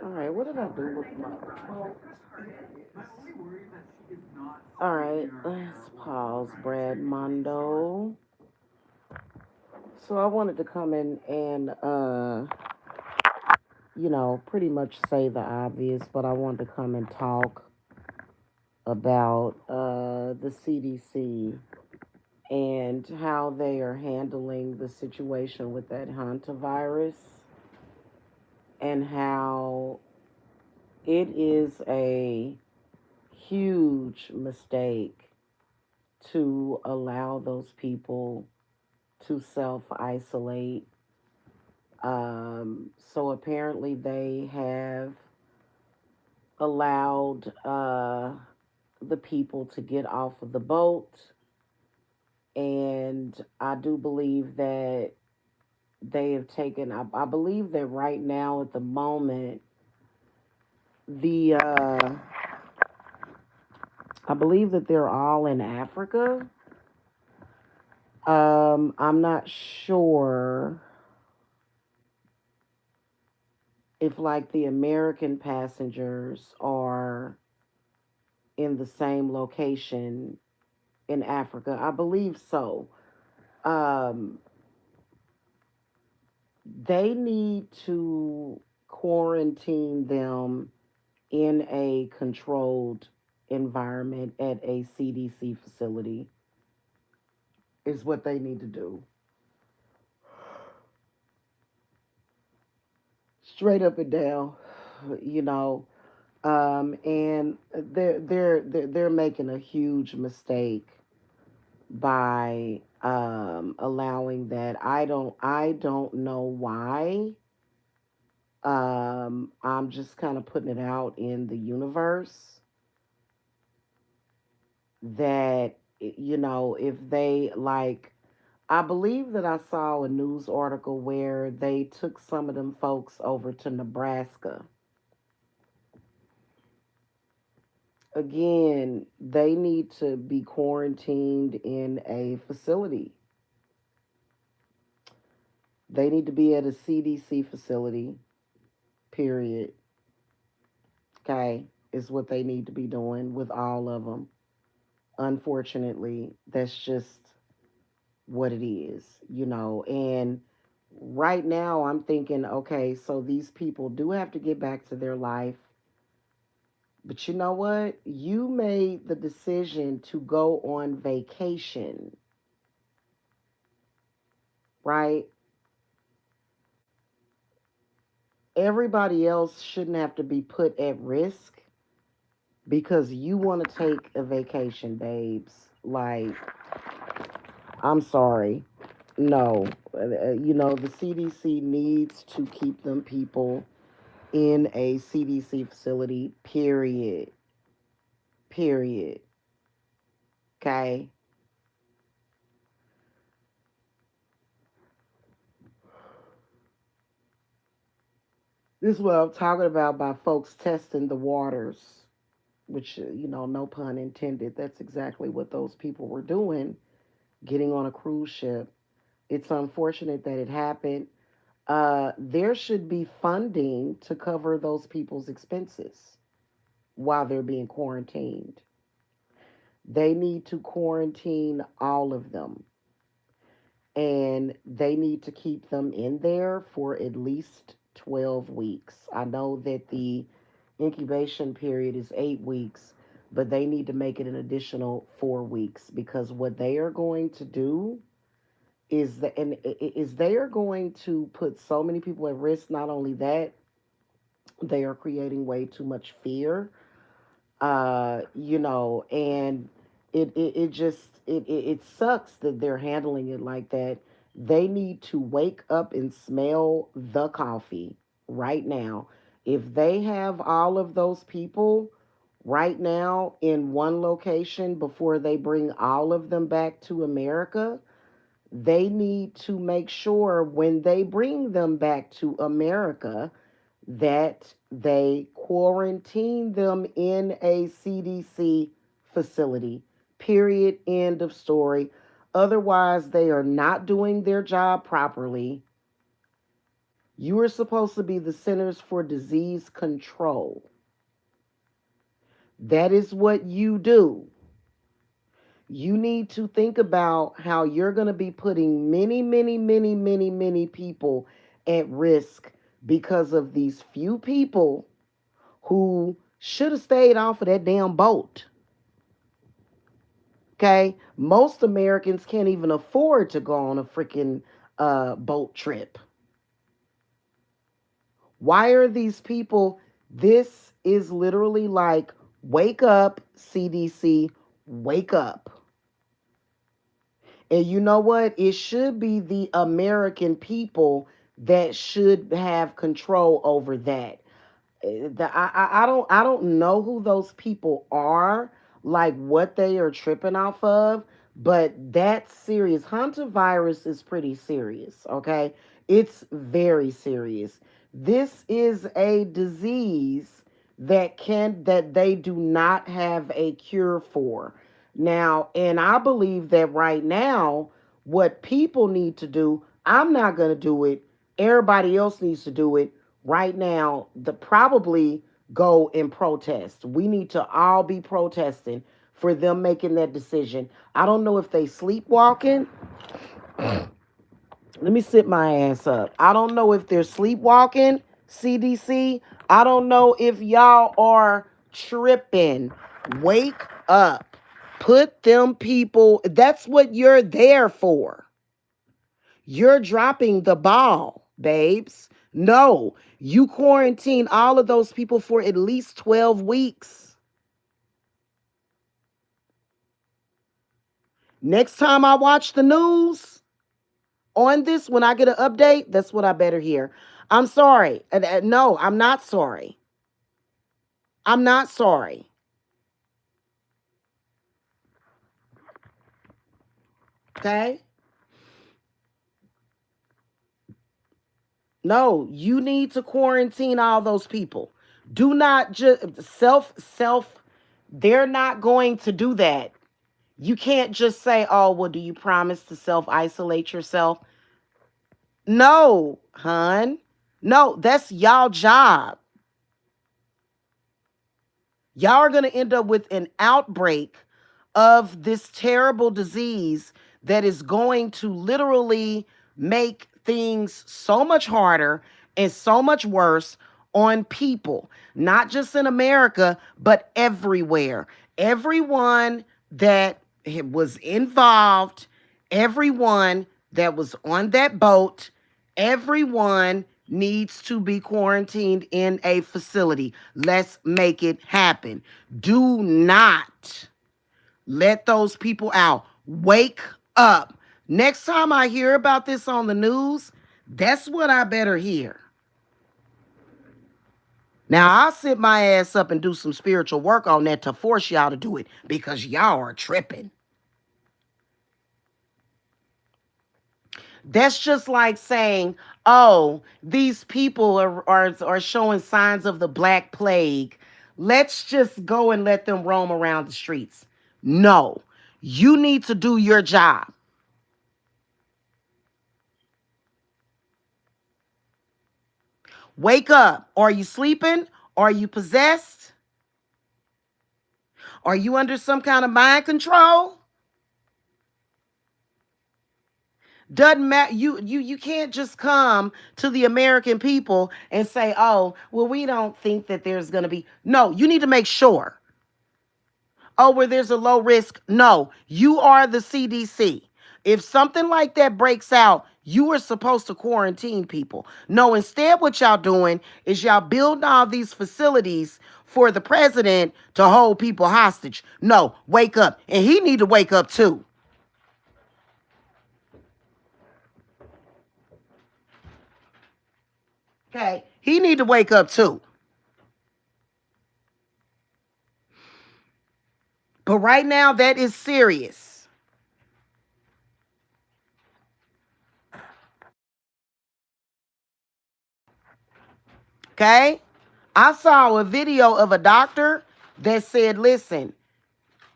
All right, what did I do with my quote? All right, let's pause, Brad Mondo. So I wanted to come in and, pretty much say the obvious, but I wanted to come and talk about the CDC and how they are handling the situation with that hantavirus and how it is a huge mistake to allow those people to self isolate. So apparently, they have allowed the people to get off of the boat. And I do believe that they have taken, I believe that right now at the moment, the, I believe that they're all in Africa. I'm not sure if like the American passengers are in the same location in Africa. I believe so. Um, they need to quarantine them in a controlled environment at a CDC facility, is what they need to do. Straight up and down, you know. And they're making a huge mistake by allowing that. I don't know why. I'm just kind of putting it out in the universe that if they like, I believe that I saw a news article where they took some of them folks over to Nebraska. Again, they need to be quarantined in a facility. They need to be at a CDC facility, period. Okay, is what they need to be doing with all of them. Unfortunately, that's just what it is. And right now, I'm thinking, okay, so these people do have to get back to their life. But you know what? You made the decision to go on vacation, right? Everybody else shouldn't have to be put at risk because you want to take a vacation, babes. Like, I'm sorry. No. The CDC needs to keep them people in a CDC facility, period. Period. Okay? This is what I'm talking about by folks testing the waters, which, no pun intended. That's exactly what those people were doing, getting on a cruise ship. It's unfortunate that it happened. There should be funding to cover those people's expenses while they're being quarantined. They need to quarantine all of them, and they need to keep them in there for at least 12 weeks. I know that the incubation period is 8 weeks, but they need to make it an additional 4 weeks because what they are going to do is they are going to put so many people at risk. Not only that, they are creating way too much fear. And it just it sucks that they're handling it like that. They need to wake up and smell the coffee right now. If they have all of those people right now in one location before they bring all of them back to America, they need to make sure when they bring them back to America that they quarantine them in a CDC facility. Period. End of story. Otherwise, they are not doing their job properly. You are supposed to be the Centers for Disease Control. That is what you do. You need to think about how you're going to be putting many, many, many, many, many people at risk because of these few people who should have stayed off of that damn boat. Okay? Most Americans can't even afford to go on a freaking boat trip. Why are these people? This is literally like, wake up, CDC, wake up. And you know what? It should be the American people that should have control over that. I don't know who those people are, like what they are tripping off of, but that's serious. Hunter virus is pretty serious, okay? It's very serious. This is a disease that they do not have a cure for. Now, and I believe that right now what people need to do, I'm not going to do it. Everybody else needs to do it right now. The probably go and protest. We need to all be protesting for them making that decision. I don't know if they sleepwalking. Let me sit my ass up. I don't know if they're sleepwalking, CDC. I don't know if y'all are tripping. Wake up. Put them people, that's what you're there for. You're dropping the ball, babes. No, you quarantine all of those people for at least 12 weeks. Next time I watch the news on this, when I get an update, that's what I better hear. I'm sorry. No, I'm not sorry. I'm not sorry. Okay? No, you need to quarantine all those people. Do not just self. They're not going to do that. You can't just say, oh, well, do you promise to self isolate yourself? No, hun. No, that's y'all job. Y'all are going to end up with an outbreak of this terrible disease that is going to literally make things so much harder and so much worse on people, not just in America, but everywhere. Everyone that was involved, everyone that was on that boat, everyone needs to be quarantined in a facility. Let's make it happen. Do not let those people out. Wake up. Next time I hear about this on the news, that's what I better hear. Now, I'll sit my ass up and do some spiritual work on that to force y'all to do it because y'all are tripping. That's just like saying, oh, these people are showing signs of the Black Plague. Let's just go and let them roam around the streets. No, you need to do your job. Wake up. Are you sleeping? Are you possessed? Are you under some kind of mind control? Doesn't matter. You can't just come to the American people and say, oh, well, we don't think that there's going to be. No, you need to make sure. Oh, where there's a low risk. No, you are the CDC. If something like that breaks out, you are supposed to quarantine people. No, instead, what y'all doing is y'all building all these facilities for the president to hold people hostage. No, wake up. And he need to wake up too. Okay? He need to wake up too. But right now, that is serious. Okay? I saw a video of a doctor that said, listen,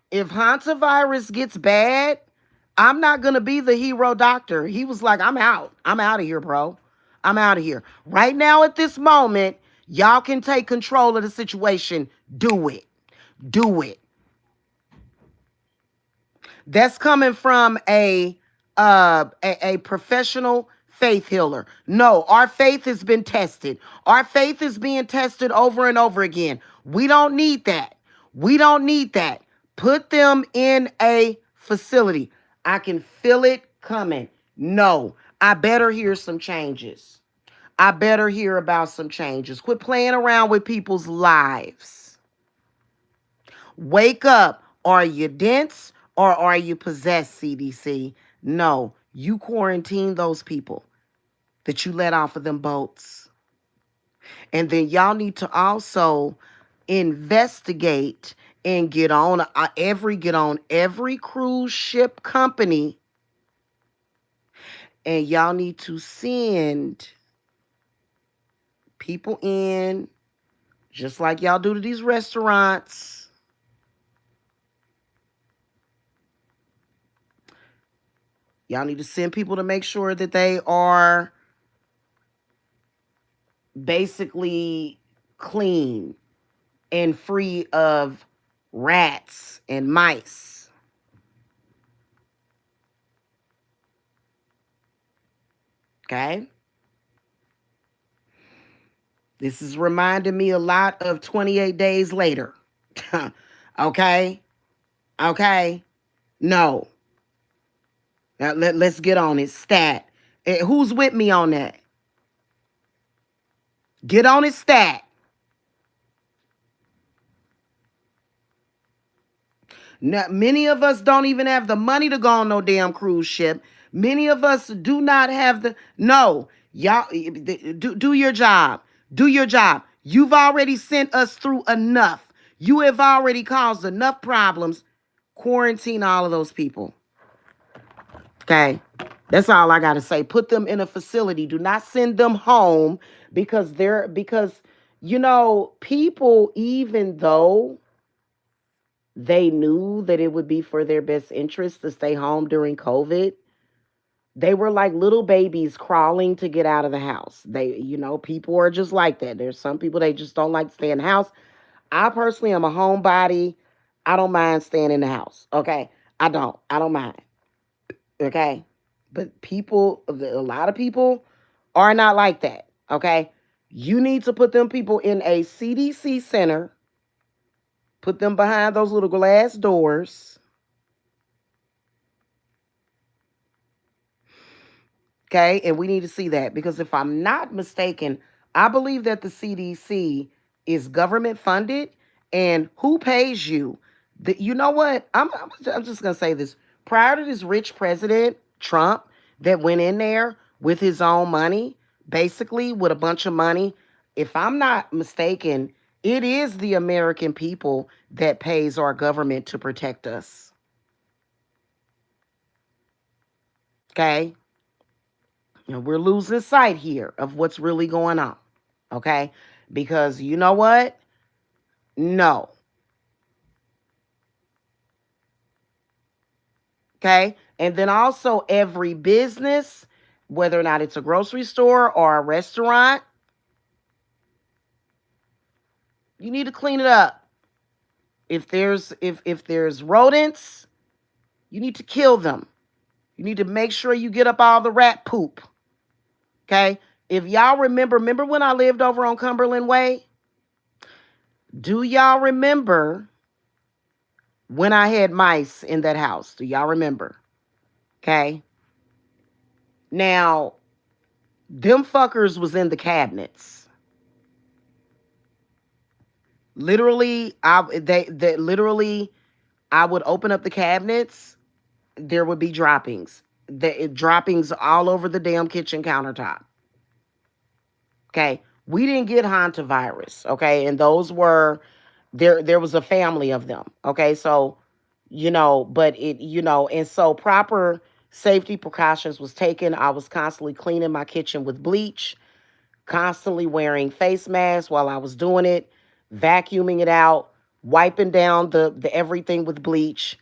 if hantavirus gets bad, I'm not going to be the hero doctor. He was like, I'm out. I'm out of here, bro. I'm out of here. Right now, at this moment, y'all can take control of the situation. Do it. Do it. That's coming from a professional faith healer. No, our faith has been tested. Our faith is being tested over and over again. We don't need that. We don't need that. Put them in a facility. I can feel it coming. No, I better hear some changes. I better hear about some changes. Quit playing around with people's lives. Wake up. Are you dense or are you possessed, CDC? No, you quarantine those people that you let off of them boats. And then y'all need to also investigate and get on every cruise ship company, and y'all need to send people in just like y'all do to these restaurants. Y'all need to send people to make sure that they are basically clean and free of rats and mice. Okay? This is reminding me a lot of 28 days later. Okay? Okay? No. Now let's get on it. Stat. Who's with me on that? Get on it, stat. Now, many of us don't even have the money to go on no damn cruise ship. Many of us do not have the. No, y'all, do your job. Do your job. You've already sent us through enough. You have already caused enough problems. Quarantine all of those people. Okay? That's all I got to say. Put them in a facility. Do not send them home because people, even though they knew that it would be for their best interest to stay home during COVID, they were like little babies crawling to get out of the house. People are just like that. There's some people, they just don't like to stay in the house. I personally am a homebody. I don't mind staying in the house. Okay. I don't mind. Okay. But a lot of people are not like that. Okay. You need to put them people in a CDC center, put them behind those little glass doors. Okay. And we need to see that because if I'm not mistaken, I believe that the CDC is government funded. And who pays you? You know what? I'm just going to say this. Prior to this rich president, Trump, that went in there with his own money, basically with a bunch of money, if I'm not mistaken, it is the American people that pays our government to protect us. Okay? And we're losing sight here of what's really going on. Okay? Because you know what? No. Okay? And then also every business, whether or not it's a grocery store or a restaurant, you need to clean it up. If there's rodents, you need to kill them. You need to make sure you get up all the rat poop. Okay? If y'all remember when I lived over on Cumberland Way? Do y'all remember when I had mice in that house? Do y'all remember? Okay? Now, them fuckers was in the cabinets. Literally, I would open up the cabinets, there would be droppings. Droppings all over the damn kitchen countertop. Okay. We didn't get hantavirus. Okay. And those were there was a family of them. Okay. So, but and so proper safety precautions was taken. I was constantly cleaning my kitchen with bleach, constantly wearing face masks while I was doing it, vacuuming it out, wiping down the everything with bleach,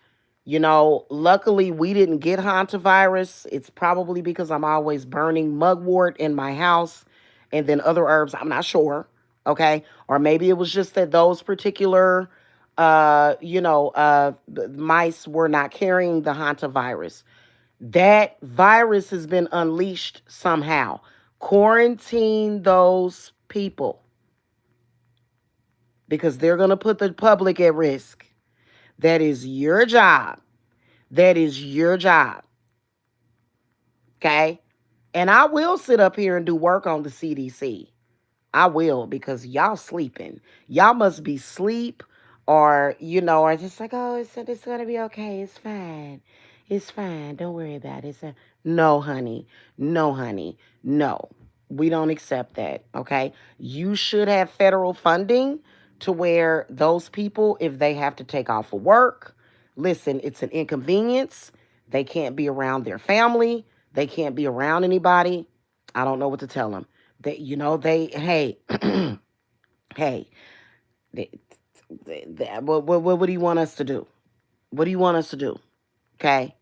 Luckily we didn't get hantavirus. It's probably because I'm always burning mugwort in my house and then other herbs. I'm not sure. Okay. Or maybe it was just that those particular, mice were not carrying the hantavirus. That virus has been unleashed somehow. Quarantine those people because they're going to put the public at risk. That is your job. That is your job. Okay. And I will sit up here and do work on the CDC. I will because y'all sleeping. Y'all must be sleep or, or just like, oh, it's going to be okay. It's fine. It's fine. Don't worry about it. No, honey. No, honey. No. We don't accept that. Okay. You should have federal funding to where those people, if they have to take off of work, listen, it's an inconvenience. They can't be around their family. They can't be around anybody. I don't know what to tell them. Hey, hey, they, what do you want us to do? What do you want us to do? Okay,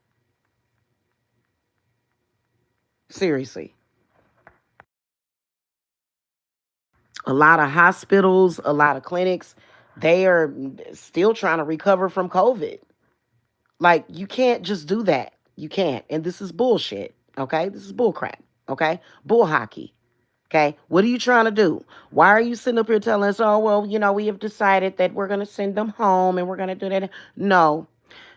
seriously. A lot of hospitals, a lot of clinics, they are still trying to recover from COVID. Like, you can't just do that. You can't. And this is bullshit. Okay, this is bull crap. Okay, bull hockey. Okay, what are you trying to do? Why are you sitting up here telling us, oh, well, we have decided that we're going to send them home and we're going to do that? No,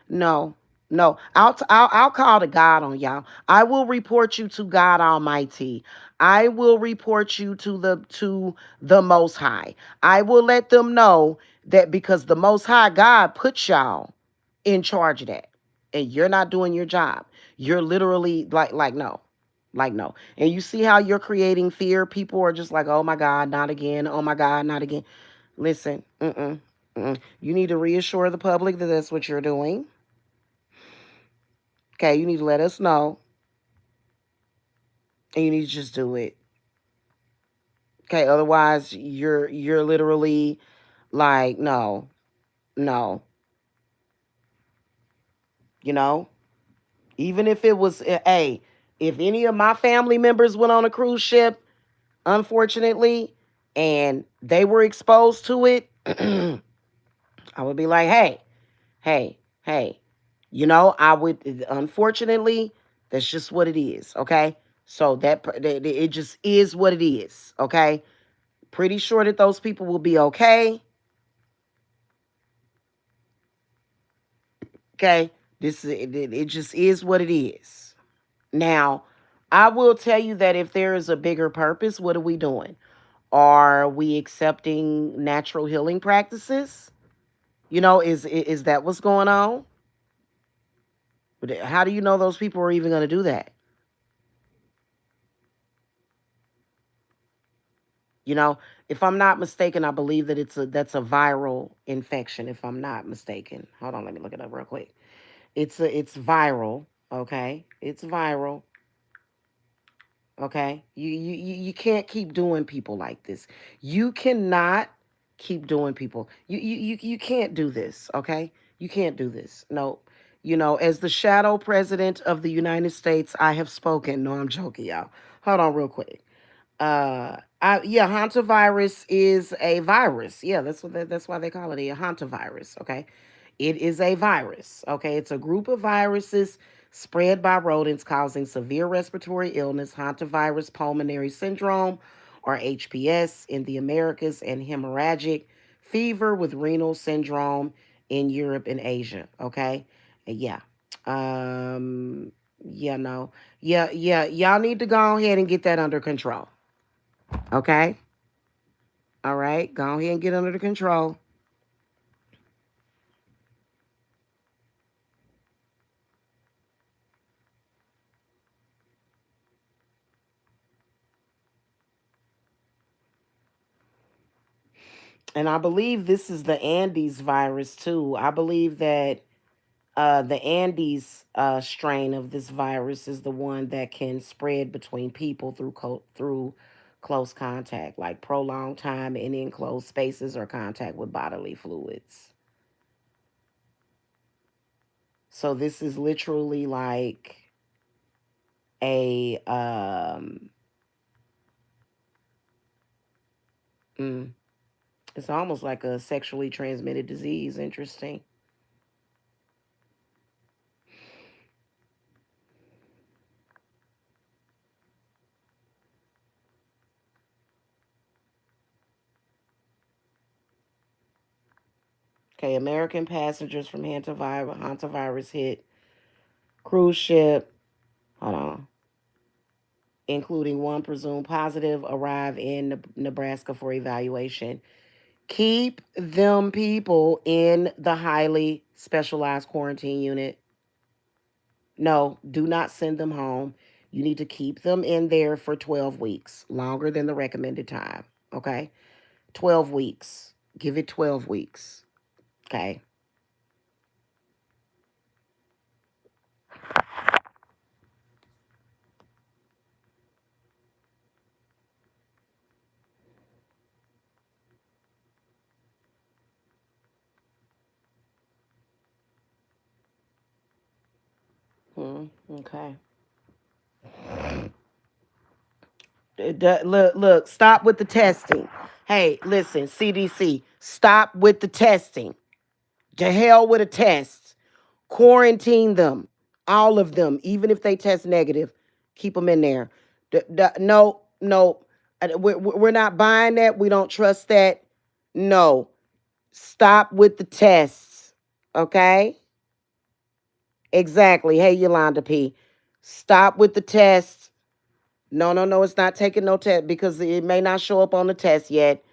no, no. I'll call to God on y'all. I will report you to God Almighty. I will report you to the Most High. I will let them know that because the Most High God put y'all in charge of that, and you're not doing your job. You're literally like no. Like, no. And you see how you're creating fear? People are just like, oh my God, not again. Oh my God, not again. Listen, you need to reassure the public that that's what you're doing. Okay, you need to let us know, and you need to just do it. Okay, otherwise you're literally like, no, no, you know. Even if it was, hey, if any of my family members went on a cruise ship, unfortunately, and they were exposed to it, I would be like, hey. I would, unfortunately, that's just what it is, okay? So that it just is what it is, okay? Pretty sure that those people will be okay, okay? It just is what it is. Now, I will tell you that if there is a bigger purpose, what are we doing? Are we accepting natural healing practices? Is that what's going on? But how do you know those people are even going to do that? You know, if I'm not mistaken, I believe that that's a viral infection. If I'm not mistaken, hold on, let me look it up real quick. It's viral. Okay, it's viral. Okay, you can't keep doing people like this. You cannot keep doing people. You can't do this. Okay, you can't do this. No. As the shadow president of the United States, I have spoken. No, I'm joking, y'all. Hold on, real quick. Yeah, hantavirus is a virus. Yeah, that's why they call it a hantavirus. Okay, it is a virus. Okay, it's a group of viruses spread by rodents causing severe respiratory illness, hantavirus pulmonary syndrome, or HPS in the Americas, and hemorrhagic fever with renal syndrome in Europe and Asia. Okay, and yeah, yeah, no, yeah, y'all need to go ahead and get that under control. Okay. All right. Go ahead and get under the control. And I believe this is the Andes virus too. I believe that the Andes strain of this virus is the one that can spread between people through close contact, like prolonged time in enclosed spaces or contact with bodily fluids. So this is literally like a mm, it's almost like a sexually transmitted disease. Interesting. Okay, American passengers from hantavirus hit cruise ship. Hold on. Including one presumed positive, arrive in Nebraska for evaluation. Keep them people in the highly specialized quarantine unit. No, do not send them home. You need to keep them in there for 12 weeks, longer than the recommended time. Okay? 12 weeks. Give it 12 weeks. Okay? Okay. Look, stop with the testing. Hey, listen, CDC, stop with the testing. To hell with a test. Quarantine them, all of them, even if they test negative. Keep them in there. No, no, we're not buying that. We don't trust that. No, stop with the tests. Okay, exactly. Hey, Yolanda P, stop with the tests. No, no, no, it's not taking no test because it may not show up on the test yet.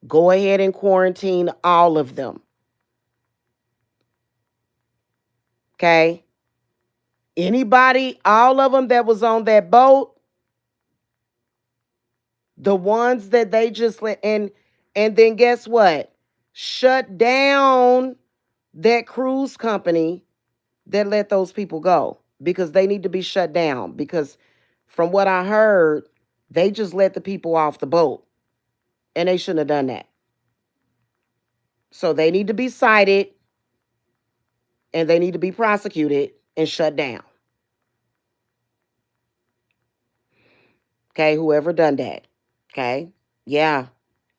Go ahead and quarantine all of them. Okay. Anybody, all of them that was on that boat, the ones that they just let and then guess what? Shut down that cruise company that let those people go because they need to be shut down because from what I heard, they just let the people off the boat and they shouldn't have done that. So they need to be cited and they need to be prosecuted and shut down. Okay, whoever done that. Okay? Yeah.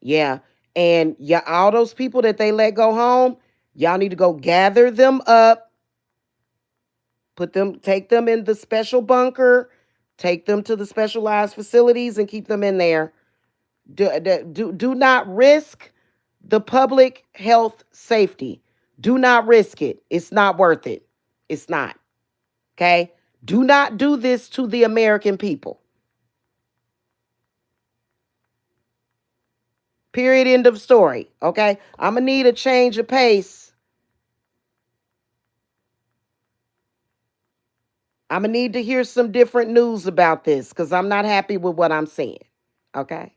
Yeah. And yeah, all those people that they let go home, y'all need to go gather them up, take them in the special bunker, take them to the specialized facilities and keep them in there. Do not risk the public health safety. Do not risk it. It's not worth it. It's not. Okay? Do not do this to the American people. Period. End of story. Okay? I'm going to need a change of pace. I'm going to need to hear some different news about this because I'm not happy with what I'm seeing. Okay?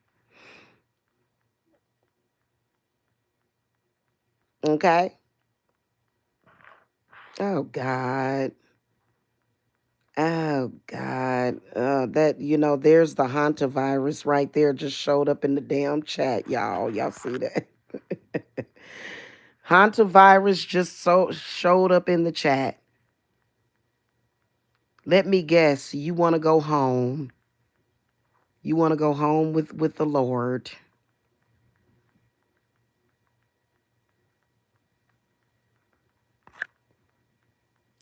Okay? Oh, God. Oh, God. That, there's the Hanta virus right there just showed up in the damn chat, y'all. Y'all see that? Hanta virus just showed up in the chat. Let me guess. You want to go home. You want to go home with the Lord.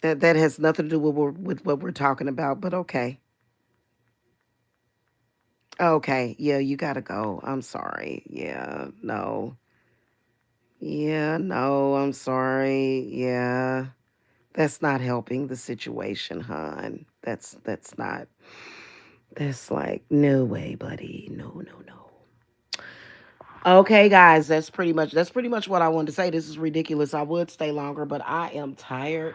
That has nothing to do with what we're talking about, but okay. Okay, yeah, you gotta go. I'm sorry. Yeah, no. Yeah, no, I'm sorry. Yeah. That's not helping the situation, hon. That's not. That's like no way, buddy. No, no, no. Okay, guys, that's pretty much what I wanted to say. This is ridiculous. I would stay longer, but I am tired.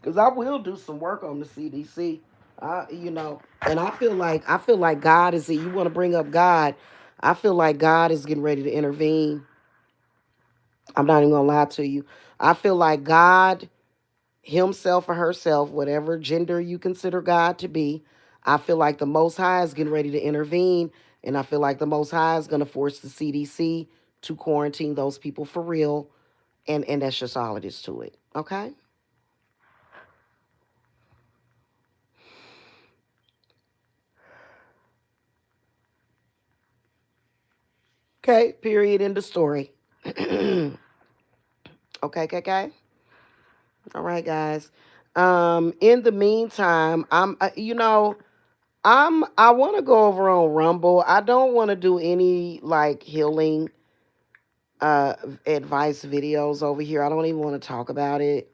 Cause I will do some work on the CDC. And I feel like God is. You want to bring up God? I feel like God is getting ready to intervene. I'm not even gonna lie to you. I feel like God, Himself or herself, whatever gender you consider God to be, I feel like the Most High is getting ready to intervene, and I feel like the Most High is gonna force the CDC to quarantine those people for real. And that's just all it is to it. Okay? Okay, period in the story. Okay, okay, okay. All right, guys. In the meantime, I want to go over on Rumble. I don't want to do any like healing uh advice videos over here. I don't even want to talk about it.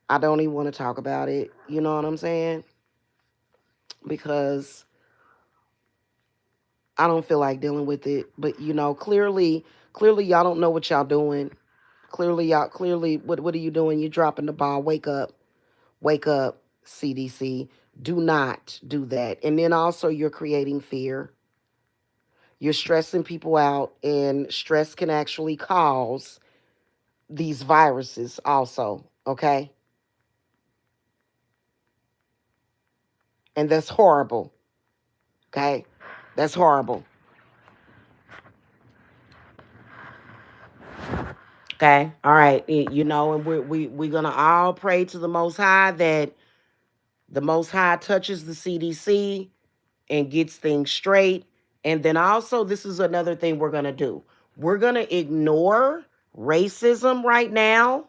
I don't even want to talk about it. You know what I'm saying? Because I don't feel like dealing with it. But clearly y'all don't know what y'all doing. Clearly what are you doing? You dropping the ball. Wake up. Wake up, CDC. Do not do that. And then also you're creating fear. You're stressing people out, and stress can actually cause these viruses also, okay? And that's horrible, okay? That's horrible. Okay, all right. And we're gonna all pray to the Most High that the Most High touches the CDC and gets things straight. And then also, this is another thing we're gonna do. We're gonna ignore racism right now.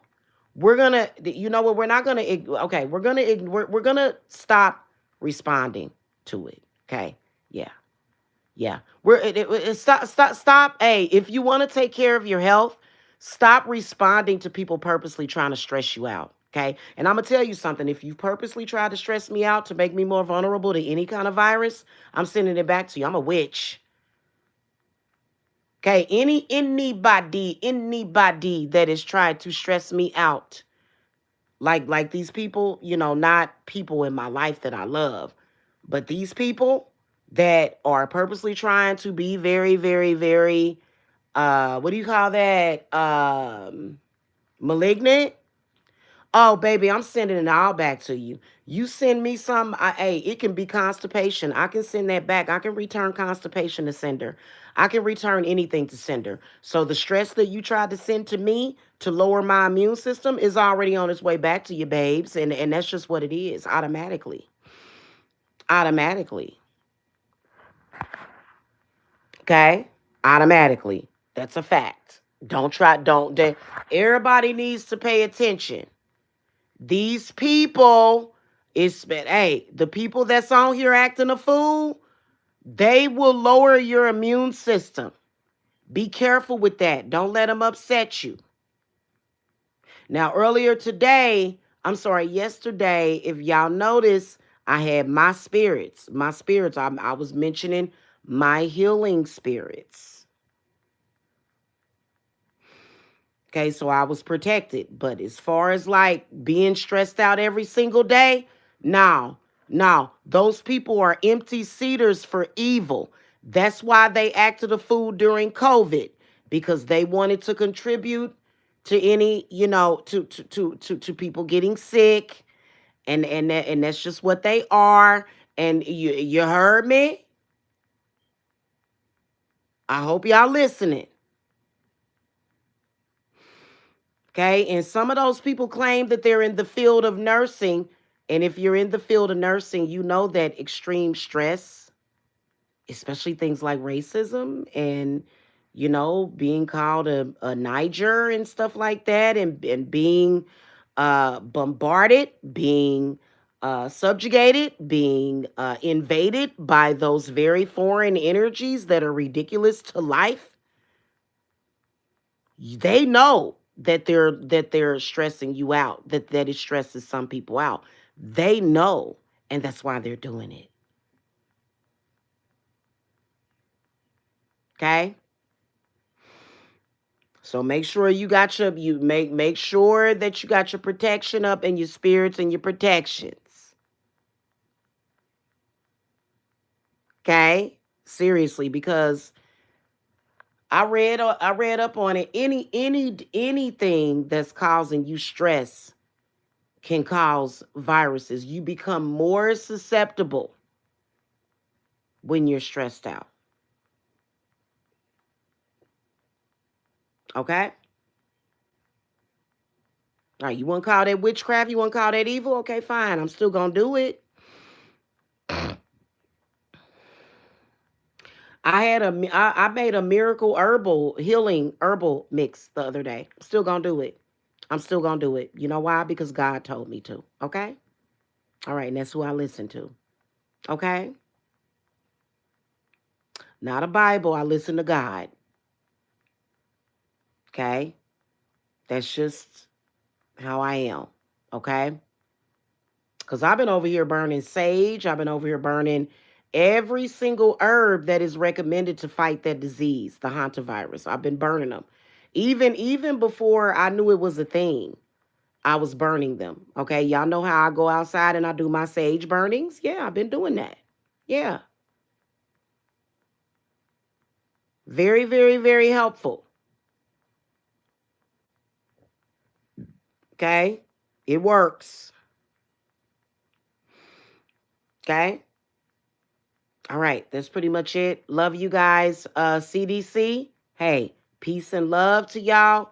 We're gonna, you know what? We're not gonna. Okay, we're gonna stop responding to it. Okay, yeah. Yeah, stop. Hey, if you want to take care of your health, stop responding to people purposely trying to stress you out. Okay, and I'm gonna tell you something. If you purposely try to stress me out to make me more vulnerable to any kind of virus, I'm sending it back to you. I'm a witch. Okay, anybody that is trying to stress me out, like these people, not people in my life that I love, but these people that are purposely trying to be very, very, very what do you call that? Malignant. Oh, baby, I'm sending it all back to you. You send me some. Hey, it can be constipation. I can send that back. I can return constipation to sender. I can return anything to sender. So the stress that you tried to send to me to lower my immune system is already on its way back to you, babes. And that's just what it is, automatically. Automatically. Okay? Automatically. That's a fact. Don't try, don't. Everybody needs to pay attention. These people hey, the people that's on here acting a fool, they will lower your immune system. Be careful with that. Don't let them upset you. Now, yesterday, if y'all notice, I had my spirits. My spirits, I was mentioning my healing spirits. Okay, so I was protected. But as far as like being stressed out every single day, no, no. Those people are empty seaters for evil. That's why they acted a fool during COVID, because they wanted to contribute to any, to people getting sick, and that's just what they are. And you heard me. I hope y'all listening. Okay. And some of those people claim that they're in the field of nursing. And if you're in the field of nursing, you know that extreme stress, especially things like racism and, being called a Niger and stuff like that, and being bombarded, being subjugated, being invaded by those very foreign energies that are ridiculous to life. They know that they're stressing you out, that it stresses some people out. They know, and that's why they're doing it. Okay? So make sure you make sure that you got your protection up, and your spirits and your protections. Okay? Seriously, because I read up on it. Anything that's causing you stress can cause viruses. You become more susceptible when you're stressed out. Okay? All right, you want to call that witchcraft? You want to call that evil? Okay, fine. I'm still going to do it. I made a miracle herbal healing herbal mix the other day. I'm still going to do it. I'm still going to do it. You know why? Because God told me to. Okay? All right, and that's who I listen to. Okay? Not a Bible. I listen to God. Okay? That's just how I am. Okay? Because I've been over here burning sage. I've been over here burning every single herb that is recommended to fight that disease, the hantavirus. I've been burning them. Even before I knew it was a thing, I was burning them. Okay? Y'all know how I go outside and I do my sage burnings? Yeah, I've been doing that. Yeah. Very, very, very helpful. Okay? It works. Okay? All right, that's pretty much it. Love you guys. CDC, hey, peace and love to y'all.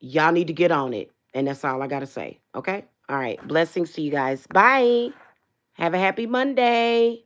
Y'all need to get on it. And that's all I got to say. Okay? All right. Blessings to you guys. Bye. Have a happy Monday.